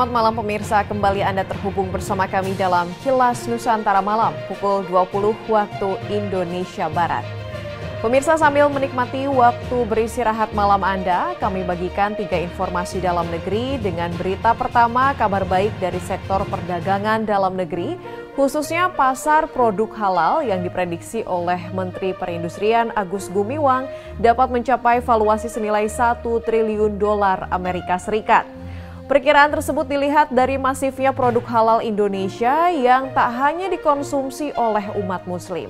Selamat malam pemirsa, kembali Anda terhubung bersama kami dalam Kilas Nusantara Malam pukul 20 waktu Indonesia Barat. Pemirsa, sambil menikmati waktu beristirahat malam Anda, kami bagikan 3 informasi dalam negeri dengan berita pertama, kabar baik dari sektor perdagangan dalam negeri, khususnya pasar produk halal yang diprediksi oleh Menteri Perindustrian Agus Gumiwang dapat mencapai valuasi senilai $1 triliun Amerika Serikat. Perkiraan tersebut dilihat dari masifnya produk halal Indonesia yang tak hanya dikonsumsi oleh umat muslim.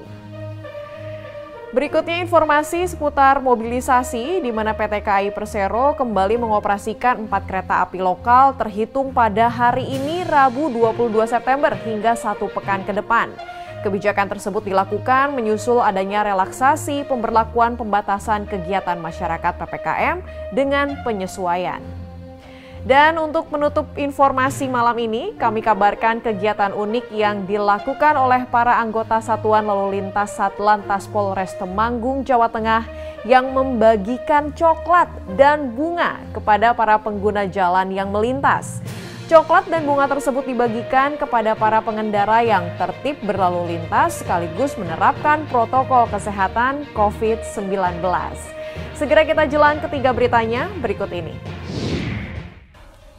Berikutnya informasi seputar mobilisasi di mana PT KAI Persero kembali mengoperasikan 4 kereta api lokal terhitung pada hari ini Rabu 22 September hingga 1 pekan ke depan. Kebijakan tersebut dilakukan menyusul adanya relaksasi pemberlakuan pembatasan kegiatan masyarakat PPKM dengan penyesuaian. Dan untuk menutup informasi malam ini, kami kabarkan kegiatan unik yang dilakukan oleh para anggota Satuan Lalu Lintas Satlantas Polres Temanggung, Jawa Tengah yang membagikan coklat dan bunga kepada para pengguna jalan yang melintas. Coklat dan bunga tersebut dibagikan kepada para pengendara yang tertib berlalu lintas sekaligus menerapkan protokol kesehatan COVID-19. Segera kita jalan ketiga beritanya berikut ini.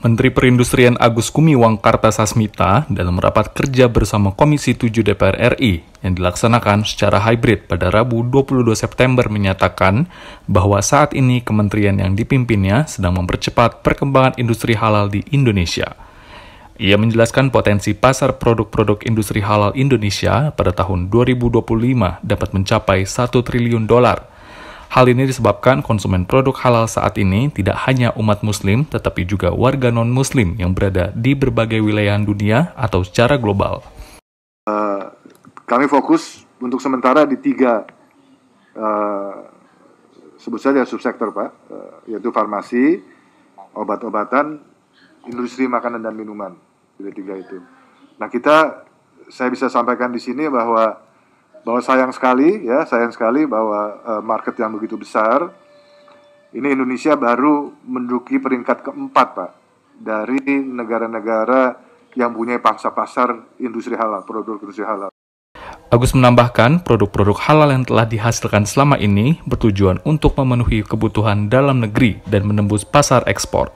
Menteri Perindustrian Agus Gumiwang Kartasasmita dalam rapat kerja bersama Komisi 7 DPR RI yang dilaksanakan secara hybrid pada Rabu 22 September menyatakan bahwa saat ini kementerian yang dipimpinnya sedang mempercepat perkembangan industri halal di Indonesia. Ia menjelaskan potensi pasar produk-produk industri halal Indonesia pada tahun 2025 dapat mencapai $1 triliun. Hal ini disebabkan konsumen produk halal saat ini tidak hanya umat muslim, tetapi juga warga non-muslim yang berada di berbagai wilayah dunia atau secara global. Kami fokus untuk sementara di 3 sebut saja subsektor, Pak, yaitu farmasi, obat-obatan, industri makanan dan minuman, dari 3 itu. Nah, saya bisa sampaikan di sini bahwa sayang sekali bahwa market yang begitu besar ini Indonesia baru menduduki peringkat keempat, Pak, dari negara-negara yang punya pangsa pasar industri halal, produk industri halal. Agus menambahkan produk-produk halal yang telah dihasilkan selama ini bertujuan untuk memenuhi kebutuhan dalam negeri dan menembus pasar ekspor.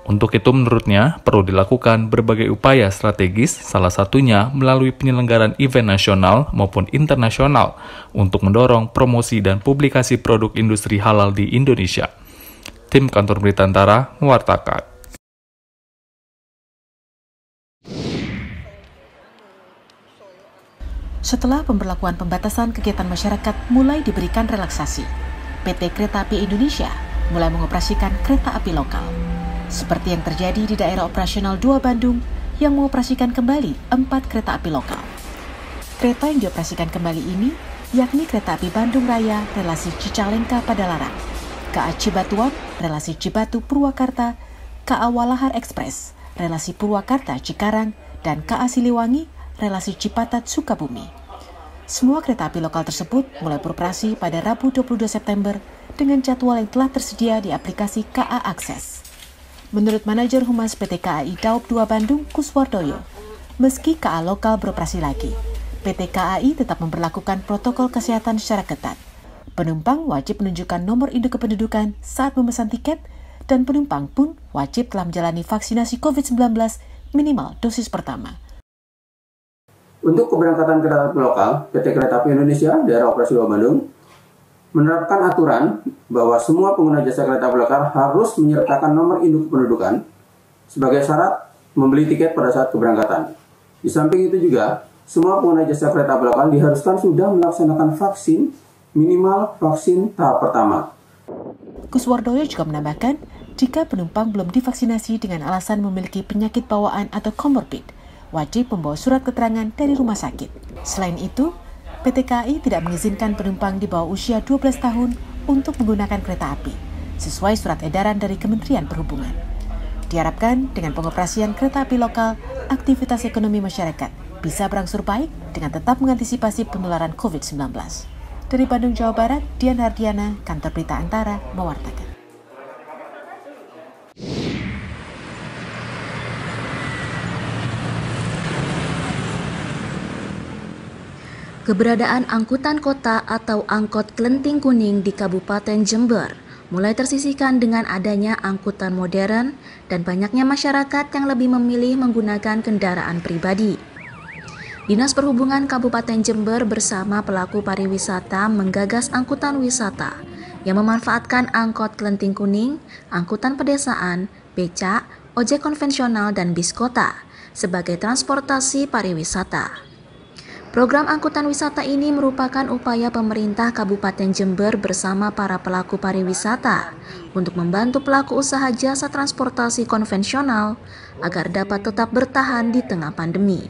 Untuk itu menurutnya perlu dilakukan berbagai upaya strategis, salah satunya melalui penyelenggaraan event nasional maupun internasional untuk mendorong promosi dan publikasi produk industri halal di Indonesia. Tim Kantor Berita Antara mewartakan. Setelah pemberlakuan pembatasan kegiatan masyarakat mulai diberikan relaksasi, PT Kereta Api Indonesia mulai mengoperasikan kereta api lokal. Seperti yang terjadi di daerah operasional 2 Bandung yang mengoperasikan kembali 4 kereta api lokal. Kereta yang dioperasikan kembali ini yakni Kereta Api Bandung Raya relasi Cicalengka Padalarang, KA Cibatuan relasi Cibatu Purwakarta, KA Walahar Express relasi Purwakarta Cikarang, dan KA Siliwangi relasi Cipatat Sukabumi. Semua kereta api lokal tersebut mulai beroperasi pada Rabu 22 September dengan jadwal yang telah tersedia di aplikasi KA Akses. Menurut manajer Humas PT KAI Daob 2 Bandung, Kuswardoyo, meski KA lokal beroperasi lagi, PT KAI tetap memperlakukan protokol kesehatan secara ketat. Penumpang wajib menunjukkan nomor induk kependudukan saat memesan tiket, dan penumpang pun wajib telah menjalani vaksinasi COVID-19 minimal dosis pertama. Untuk keberangkatan kereta api lokal, PT Kereta Api Indonesia daerah operasi 2 Bandung menerapkan aturan bahwa semua pengguna jasa kereta api lokal harus menyertakan nomor induk kependudukan sebagai syarat membeli tiket pada saat keberangkatan. Di samping itu juga, semua pengguna jasa kereta api lokal diharuskan sudah melaksanakan vaksin, minimal vaksin tahap pertama. Kuswardoyo juga menambahkan, jika penumpang belum divaksinasi dengan alasan memiliki penyakit bawaan atau komorbid, wajib membawa surat keterangan dari rumah sakit. Selain itu, PT KAI tidak mengizinkan penumpang di bawah usia 12 tahun untuk menggunakan kereta api, sesuai surat edaran dari Kementerian Perhubungan. Diharapkan dengan pengoperasian kereta api lokal, aktivitas ekonomi masyarakat bisa berangsur baik dengan tetap mengantisipasi penularan COVID-19. Dari Bandung, Jawa Barat, Dian Hardiana, Kantor Berita Antara, mewartakan. Keberadaan angkutan kota atau angkot Klenting Kuning di Kabupaten Jember mulai tersisihkan dengan adanya angkutan modern dan banyaknya masyarakat yang lebih memilih menggunakan kendaraan pribadi. Dinas Perhubungan Kabupaten Jember bersama pelaku pariwisata menggagas angkutan wisata yang memanfaatkan angkot Klenting Kuning, angkutan pedesaan, becak, ojek konvensional, dan bis kota sebagai transportasi pariwisata. Program angkutan wisata ini merupakan upaya pemerintah Kabupaten Jember bersama para pelaku pariwisata untuk membantu pelaku usaha jasa transportasi konvensional agar dapat tetap bertahan di tengah pandemi.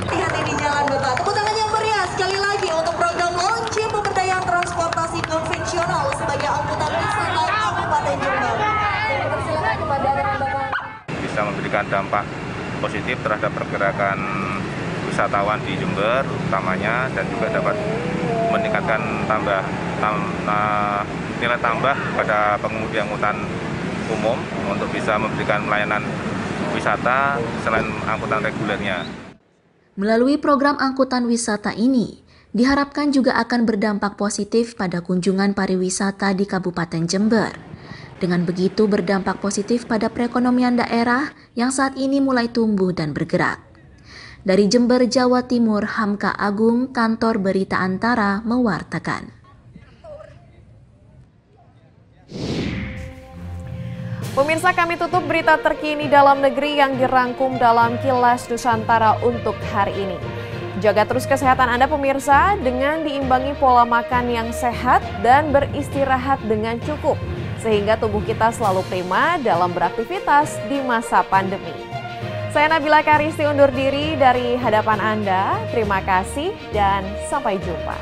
Hati-hati di jalan Bapak. Tepuk tangan yang meriah sekali lagi untuk program launching pemberdayaan transportasi konvensional sebagai angkutan wisata Kabupaten Jember. Silakan kepada rekan-rekan. Bisa memberikan dampak positif terhadap pergerakan wisatawan di Jember utamanya, dan juga dapat meningkatkan nilai tambah pada pengemudi angkutan umum untuk bisa memberikan pelayanan wisata selain angkutan regulernya. Melalui program angkutan wisata ini, diharapkan juga akan berdampak positif pada kunjungan pariwisata di Kabupaten Jember. Dengan begitu berdampak positif pada perekonomian daerah yang saat ini mulai tumbuh dan bergerak. Dari Jember, Jawa Timur, Hamka Agung, Kantor Berita Antara mewartakan. Pemirsa, kami tutup berita terkini dalam negeri yang dirangkum dalam Kilas Nusantara untuk hari ini. Jaga terus kesehatan Anda pemirsa dengan diimbangi pola makan yang sehat dan beristirahat dengan cukup, sehingga tubuh kita selalu prima dalam beraktivitas di masa pandemi. Saya Nabila Karisti undur diri dari hadapan Anda. Terima kasih dan sampai jumpa.